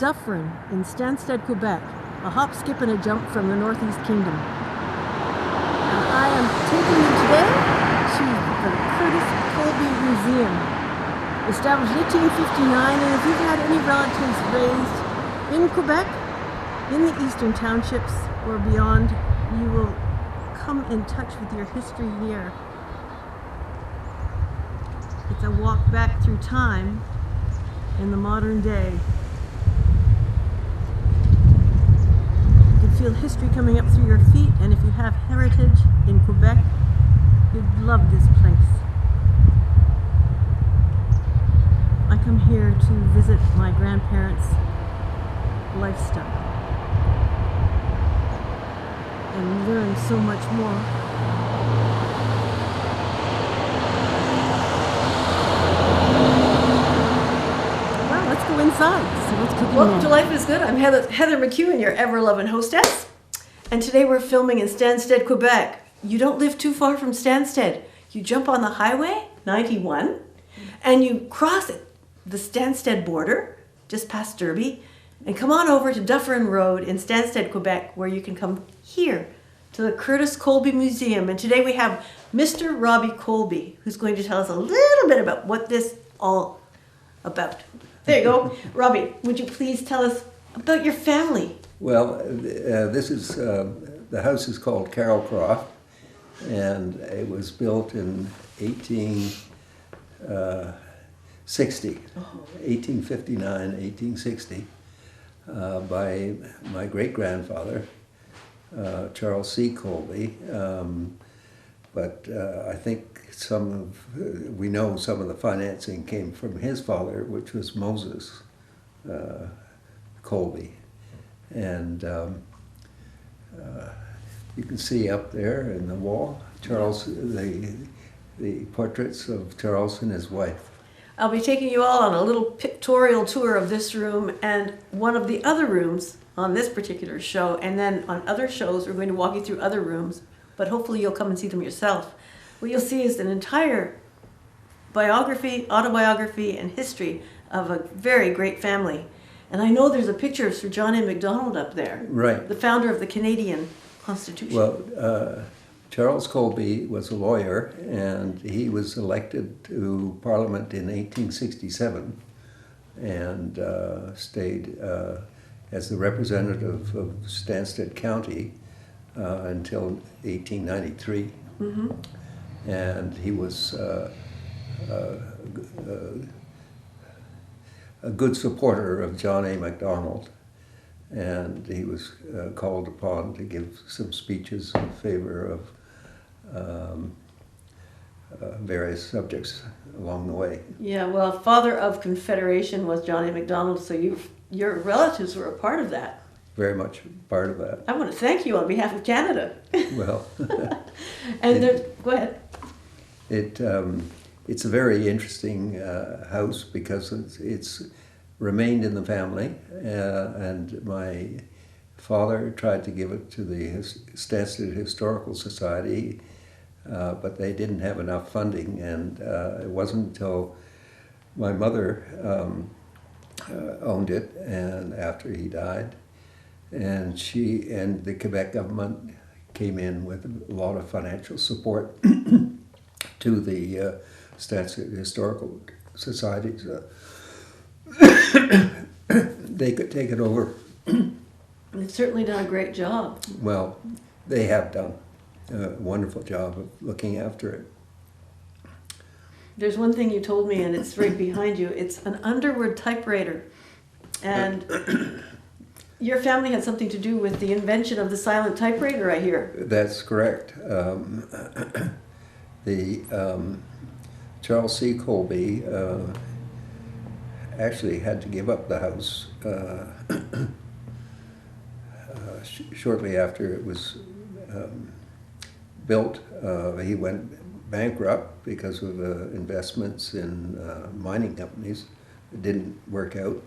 Dufferin in Stansted, Quebec, a hop, skip, and a jump from the Northeast Kingdom. And I am taking you today to the Curtis Colby Museum, established in 1859, and if you've had any relatives raised in Quebec, in the eastern townships or beyond, you will come in touch with your history here. It's a walk back through time in the modern day. You can feel history coming up through your feet, and if you have heritage in Quebec, you'd love this place. I come here to visit my grandparents' lifestyle and learn so much more. Let's go inside, see what's cooking. Welcome to Life is Good. I'm Heather Mckeown, your ever-loving hostess. And today we're filming in Stansted, Quebec. You don't live too far from Stansted. You jump on the highway, 91, and you cross it, the Stansted border, just past Derby, and come on over to Dufferin Road in Stansted, Quebec, where you can come here to the Curtis Colby Museum. And today we have Mr. Robbie Colby, who's going to tell us a little bit about what this all about. There you go. Robbie, would you please tell us about your family? Well, this is, the house is called Carrollcroft, and it was built in 1859, 1860, by my great-grandfather, Charles C. Colby. But I think we know some of the financing came from his father, which was Moses Colby. And you can see up there in the wall, the portraits of Charles and his wife. I'll be taking you all on a little pictorial tour of this room and one of the other rooms on this particular show, and then on other shows we're going to walk you through other rooms, but hopefully you'll come and see them yourself. What you'll see is an entire biography, autobiography, and history of a very great family. And I know there's a picture of Sir John A. Macdonald up there. Right. The founder of the Canadian Constitution. Well, Charles Colby was a lawyer, and he was elected to Parliament in 1867 and stayed as the representative of Stansted County until 1893. Mm-hmm. And he was a good supporter of John A. Macdonald, and he was called upon to give some speeches in favor of various subjects along the way. Yeah, well, father of Confederation was John A. Macdonald, so your relatives were a part of that. Very much part of that. I want to thank you on behalf of Canada. Well, and go ahead. It's a very interesting house because it's remained in the family, and my father tried to give it to the Stansted Historical Society, but they didn't have enough funding, and it wasn't until my mother owned it, and after he died, and she and the Quebec government came in with a lot of financial support to the Stansted Historical Societies. They could take it over. They've certainly done a great job. Well, they have done a wonderful job of looking after it. There's one thing you told me, and it's right behind you. It's an Underwood typewriter. And your family had something to do with the invention of the silent typewriter, I hear. That's correct. Charles C. Colby actually had to give up the house shortly after it was built. He went bankrupt because of investments in mining companies. It didn't work out.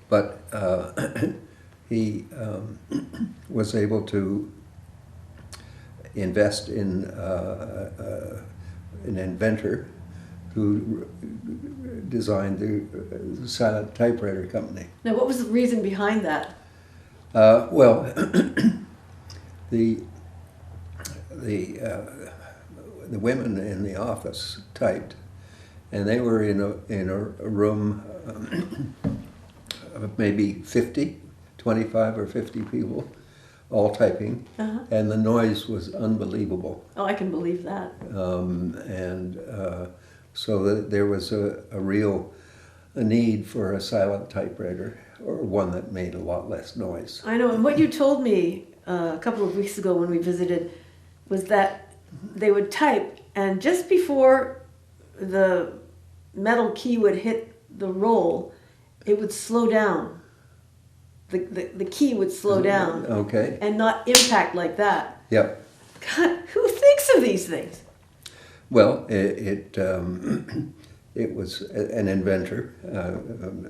But he was able to invest in an inventor who designed the silent typewriter company. Now, what was the reason behind that? Well, the women in the office typed, and they were in a room of maybe 25 or 50 people, all typing, and the noise was unbelievable. Oh, I can believe that. So there was a real need for a silent typewriter, or one that made a lot less noise. I know, and what you told me a couple of weeks ago when we visited was that they would type, and just before the metal key would hit the roll, it would slow down. The key would slow down. Okay. And not impact like that. Yep. God, who thinks of these things? Well, it was an inventor.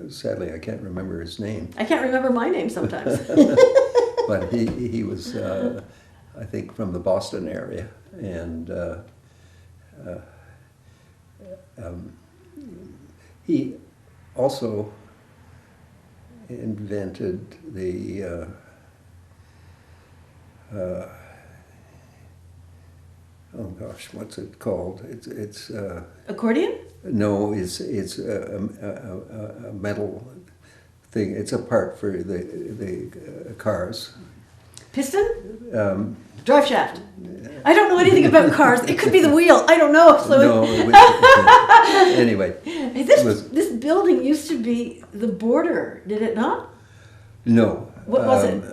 Sadly, I can't remember his name. I can't remember my name sometimes. But he was, I think, from the Boston area, and he also invented the oh gosh, what's it called? It's Accordion? no, it's a metal thing. It's a part for the cars. Piston? Drive shaft. I don't know anything about cars. It could be the wheel. I don't know. So No, it was, anyway. Hey, this building used to be the border, did it not? No. What was it?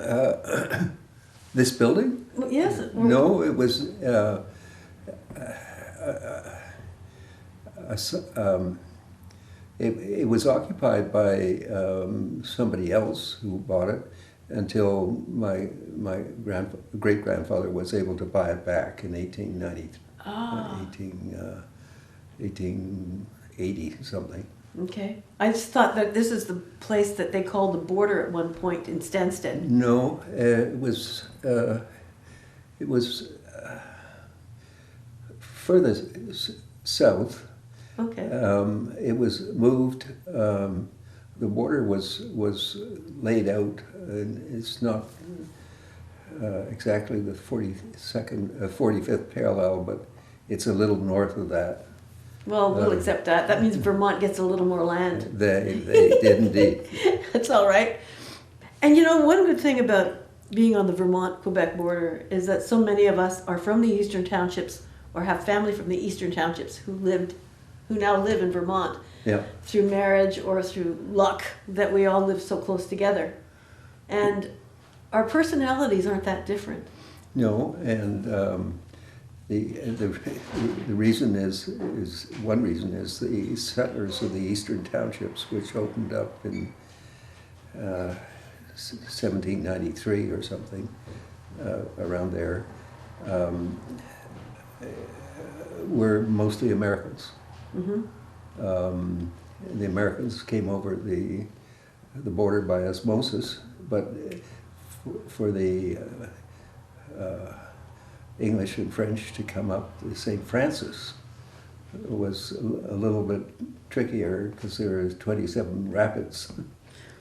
This building? Well, yes. No, it was it was occupied by somebody else who bought it until my great grandfather was able to buy it back in 1880 something. Okay. I just thought that this is the place that they called the border at one point in Stansted. No, it was further south. Okay. It was moved. The border was laid out, and it's not exactly the 45th parallel, but it's a little north of that. Well, we'll accept that. That means Vermont gets a little more land. They did indeed. That's all right. And you know, one good thing about being on the Vermont-Quebec border is that so many of us are from the Eastern Townships or have family from the Eastern Townships who now live in Vermont. Yeah. Through marriage or through luck that we all live so close together. And our personalities aren't that different. No, and the reason is one reason is the settlers of the Eastern Townships, which opened up in 1793 or something, around there, were mostly Americans. Mm-hmm. The Americans came over the border by osmosis, but for the English and French to come up to St. Francis was a little bit trickier because there were 27 rapids.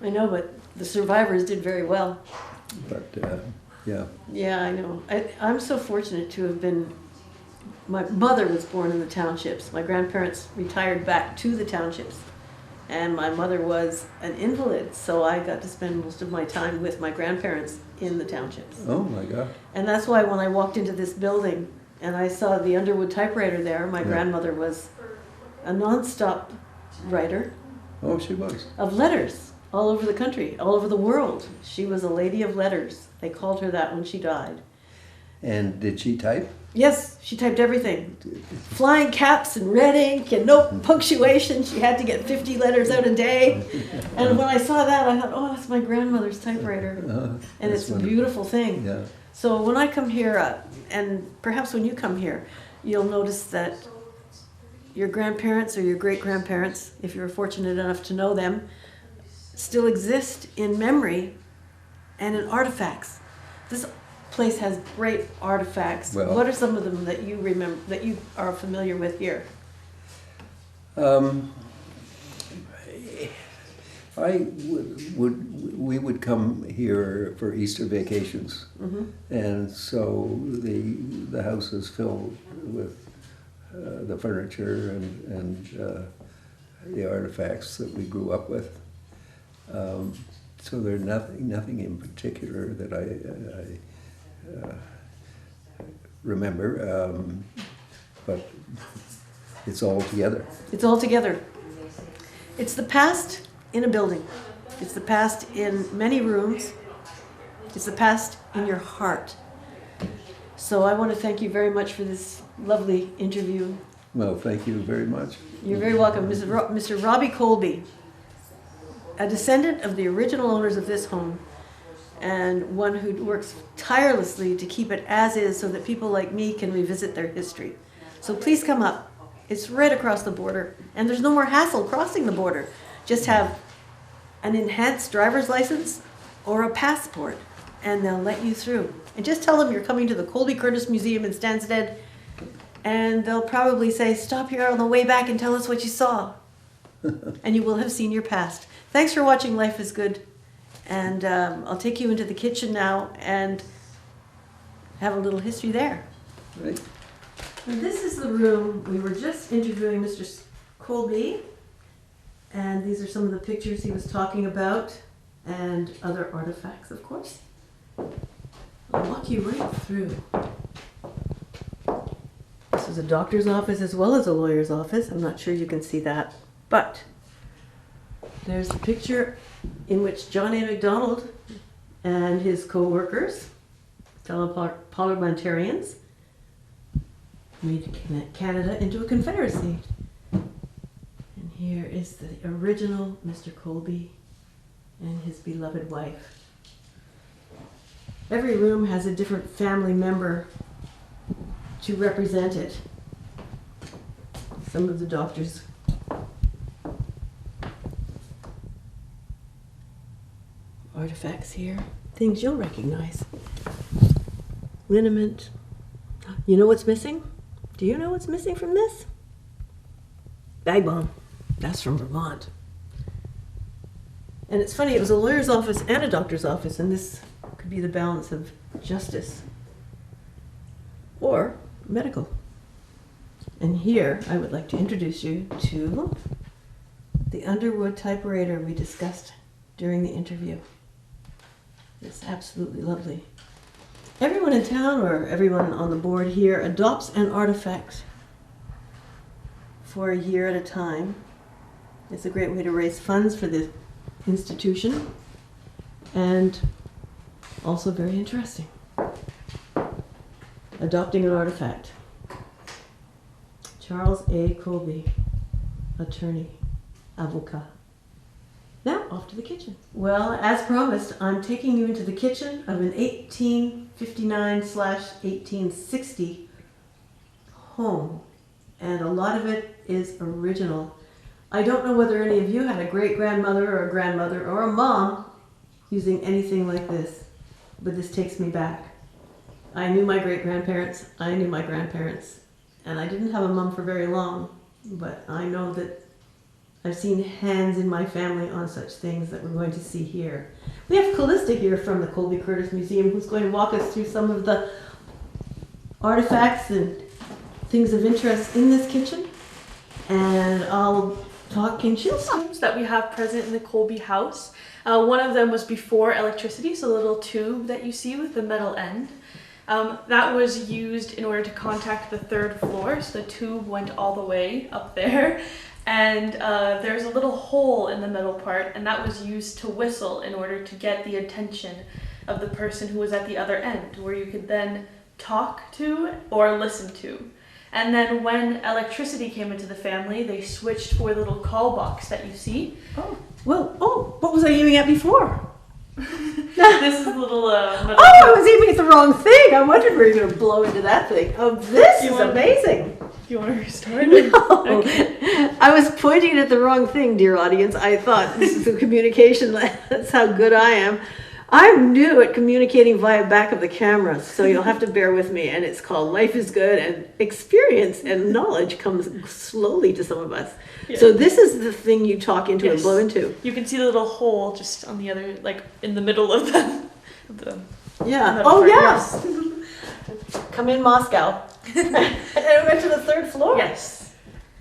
I know, but the survivors did very well. But yeah. Yeah, I know. I'm so fortunate to have been. My mother was born in the townships. My grandparents retired back to the townships. And my mother was an invalid, so I got to spend most of my time with my grandparents in the townships. Oh my God. And that's why when I walked into this building and I saw the Underwood typewriter there, my grandmother was a non-stop writer. Oh, she was. Of letters all over the country, all over the world. She was a lady of letters. They called her that when she died. And did she type? Yes, she typed everything. Flying caps and red ink and no punctuation. She had to get 50 letters out a day. And when I saw that, I thought, oh, that's my grandmother's typewriter. And it's a beautiful thing. Yeah. So when I come here, and perhaps when you come here, you'll notice that your grandparents or your great-grandparents, if you're fortunate enough to know them, still exist in memory and in artifacts. This place has great artifacts. Well, what are some of them that you remember, that you are familiar with here? Um, we would come here for Easter vacations, and so the house is filled with the furniture and the artifacts that we grew up with. So there's nothing in particular that I remember, but it's all together. It's all together. It's the past in a building. It's the past in many rooms. It's the past in your heart. So I want to thank you very much for this lovely interview. Well, thank you very much. You're very welcome. Mr. Robbie Colby, a descendant of the original owners of this home, and one who works tirelessly to keep it as is so that people like me can revisit their history. So please come up. It's right across the border, and there's no more hassle crossing the border. Just have an enhanced driver's license or a passport, and they'll let you through. And just tell them you're coming to the Colby Curtis Museum in Stansted, and they'll probably say, stop here on the way back and tell us what you saw. And you will have seen your past. Thanks for watching Life is Good, and I'll take you into the kitchen now and have a little history there. Right. And this is the room. We were just interviewing Mr. Colby, and these are some of the pictures he was talking about, and other artifacts, of course. I'll walk you right through. This is a doctor's office as well as a lawyer's office. I'm not sure you can see that, but there's the picture in which John A. Macdonald and his co-workers, fellow parliamentarians, made Canada into a confederacy. And here is the original Mr. Colby and his beloved wife. Every room has a different family member to represent it. Some of the doctors. Artifacts here, things you'll recognize. Liniment. You know what's missing? Do you know what's missing from this? Bag bomb. That's from Vermont. And it's funny, it was a lawyer's office and a doctor's office, and this could be the balance of justice or medical. And here I would like to introduce you to the Underwood typewriter we discussed during the interview. It's absolutely lovely. Everyone in town, or everyone on the board here, adopts an artifact for a year at a time. It's a great way to raise funds for the institution, and also very interesting. Adopting an artifact. Charles A. Colby, attorney, avocat. Now, off to the kitchen. Well, as promised, I'm taking you into the kitchen of an 1859/1860 home. And a lot of it is original. I don't know whether any of you had a great-grandmother or a grandmother or a mom using anything like this, but this takes me back. I knew my great-grandparents, I knew my grandparents, and I didn't have a mom for very long, but I know that I've seen hands in my family on such things that we're going to see here. We have Callista here from the Colby Curtis Museum, who's going to walk us through some of the artifacts and things of interest in this kitchen. And I'll talk in Rooms that we have present in the Colby house. One of them was before electricity, so the little tube that you see with the metal end. That was used in order to contact the third floor, so the tube went all the way up there. And there's a little hole in the middle part, and that was used to whistle in order to get the attention of the person who was at the other end, where you could then talk to or listen to. And then when electricity came into the family, they switched for the little call box that you see. Oh, well, what was I aiming at before? This is a little metal. Oh, I was aiming at the wrong thing. I wondered where you were going to blow into that thing. Oh, this is amazing. You want to restart? No. Okay. I was pointing at the wrong thing, dear audience. I thought this is a communication. That's how good I am. I'm new at communicating via back of the camera, so you'll have to bear with me. And it's called Life is Good, and experience and knowledge comes slowly to some of us. Yeah. So this is the thing you talk into and Yes. blow into. You can see the little hole just on the other, like in the middle of the Yeah. metal Oh, part. yes. Come in Moscow. And it went to the third floor. Yes.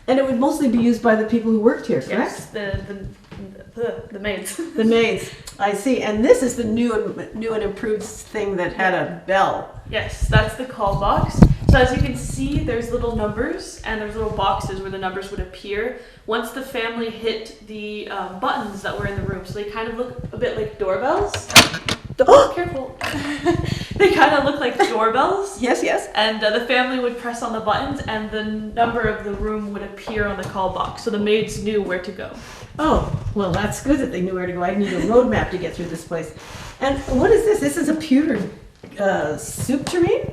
And it would mostly be used by the people who worked here, correct? Yes. The maids. The maids. I see. And this is the new and improved thing that had a bell. Yes, that's the call box. So as you can see, there's little numbers and there's little boxes where the numbers would appear once the family hit the buttons that were in the room. So they kind of look a bit like doorbells. Oh, careful. They kind of look like doorbells. Yes, yes. And the family would press on the buttons and the number of the room would appear on the call box. So the maids knew where to go. Oh, well, that's good that they knew where to go. I need a road map to get through this place. And what is this? This is a pewter soup tureen?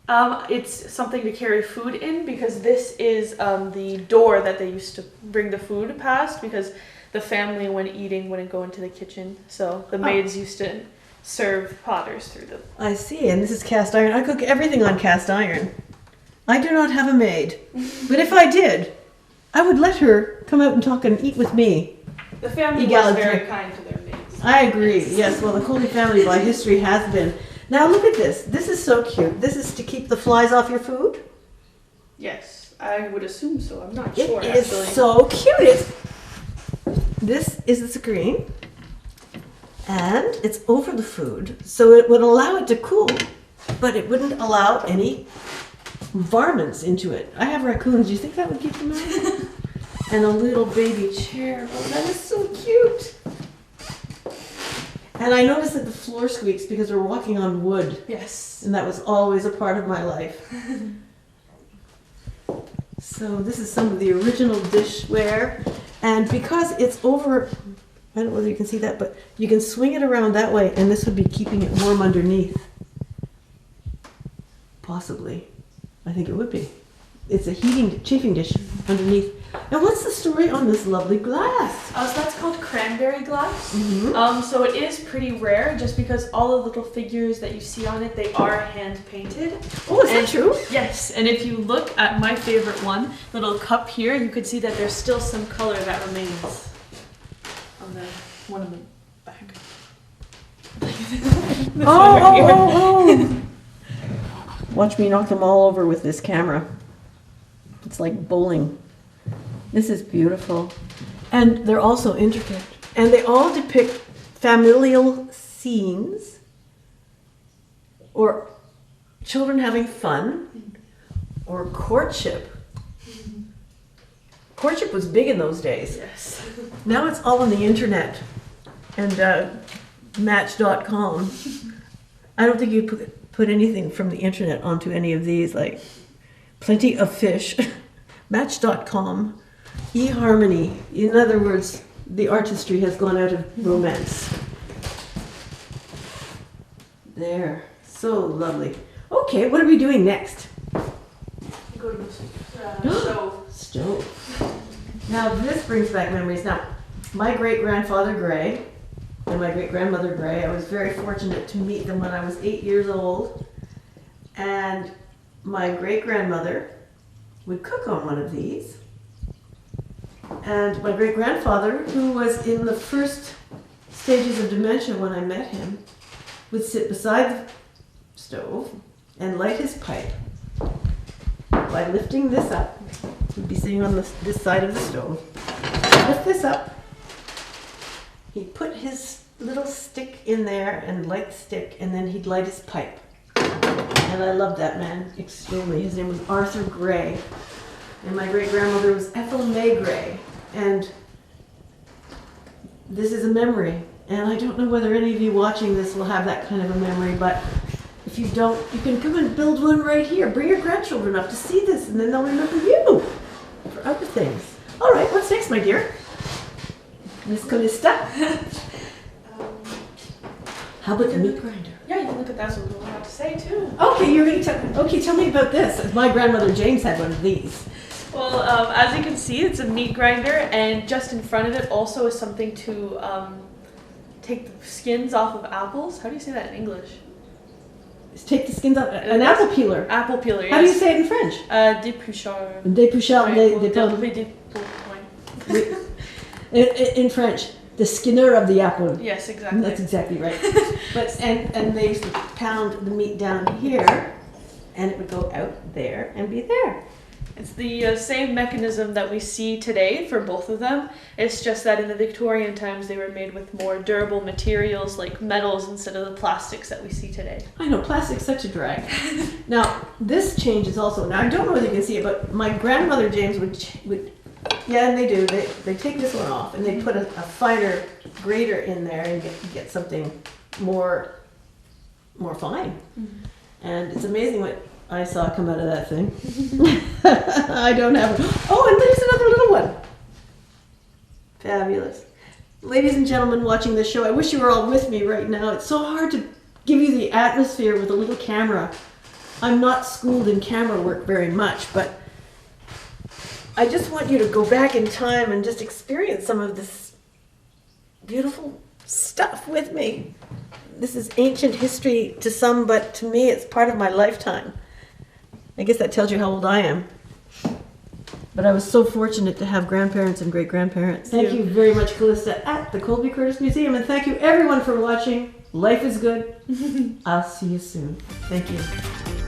It's something to carry food in because this is the door that they used to bring the food past because the family, when eating, wouldn't go into the kitchen. So the maids used to serve potters through them. I see. And this is cast iron. I cook everything on cast iron. I do not have a maid. But if I did, I would let her come out and talk and eat with me. The family was Egalitarian. very kind to their maids. I agree. Yes, well, the Colby family by history has been. Now look at this. This is so cute. This is to keep the flies off your food. Yes, I would assume so. I'm not It sure is actually. so cute. This is the screen, and it's over the food, so it would allow it to cool, but it wouldn't allow any varmints into it. I have raccoons. Do you think that would keep them out? And a little baby chair. Oh, that is so cute. And I noticed that the floor squeaks because we're walking on wood, Yes. and that was always a part of my life. So this is some of the original dishware. And because it's over, I don't know whether you can see that, but you can swing it around that way, and this would be keeping it warm underneath. Possibly. I think it would be. It's a chafing dish underneath. And what's the story on this lovely glass? So that's called cranberry glass. Mm-hmm. So it is pretty rare just because all the little figures that you see on it, they are hand painted. Oh, is that true? Yes, and if you look at my favorite one, little cup here, you could see that there's still some color that remains on the one in the back. This one right here. Oh. Watch me knock them all over with this camera. It's like bowling. This is beautiful. And they're also intricate. And they all depict familial scenes or children having fun or courtship. Courtship was big in those days. Yes. Now it's all on the internet and Match.com. I don't think you put anything from the internet onto any of these, like Plenty of Fish, Match.com, eHarmony. In other words, the artistry has gone out of romance. There, so lovely. Okay, what are we doing next? Go to the stove. Stove. Now this brings back memories. Now, my great-grandfather Gray and my great-grandmother Gray, I was very fortunate to meet them when I was 8 years old. And my great-grandmother would cook on one of these. And my great-grandfather, who was in the first stages of dementia when I met him, would sit beside the stove and light his pipe by lifting this up. He'd be sitting on this side of the stove. Lift this up. He'd put his little stick in there and light the stick, and then he'd light his pipe. And I loved that man extremely. His name was Arthur Gray. And my great-grandmother was Ethel May Gray. And this is a memory. And I don't know whether any of you watching this will have that kind of a memory, but if you don't, you can come and build one right here. Bring your grandchildren up to see this, and then they'll remember you for other things. All right, what's next, my dear? Miss Calista? How about the meat grinder? Yeah, you can look at that, so we'll have to say too. Okay, you're going to tell me about this. My grandmother James had one of these. Well, as you can see, it's a meat grinder, and just in front of it also is something to take the skins off of apples. How do you say that in English? Take the skins off. An apple peeler. Apple peeler, yes. How do you say it in French? Déplucheur. Déplucheur, Ouais, in French, the skinner of the apple. yes, exactly. That's exactly right. But and they used to pound the meat down here, and it would go out there and be there. It's the same mechanism that we see today for both of them. It's just that in the Victorian times they were made with more durable materials like metals instead of the plastics that we see today. I know, plastic's such a drag. Now, this changes also. Now, I don't know whether you can see it, but my grandmother James would yeah, and they do. They take this one off and they put a finer grater in there and get something more fine. Mm-hmm. And it's amazing what I saw come out of that thing. I don't have it. Oh, and there's another little one. Fabulous. Ladies and gentlemen watching this show, I wish you were all with me right now. It's so hard to give you the atmosphere with a little camera. I'm not schooled in camera work very much, but I just want you to go back in time and just experience some of this beautiful stuff with me. This is ancient history to some, but to me it's part of my lifetime. I guess that tells you how old I am. But I was so fortunate to have grandparents and great-grandparents. Thank you very much, Callista, at the Colby Curtis Museum, and thank you everyone for watching. Life is good. I'll see you soon. Thank you.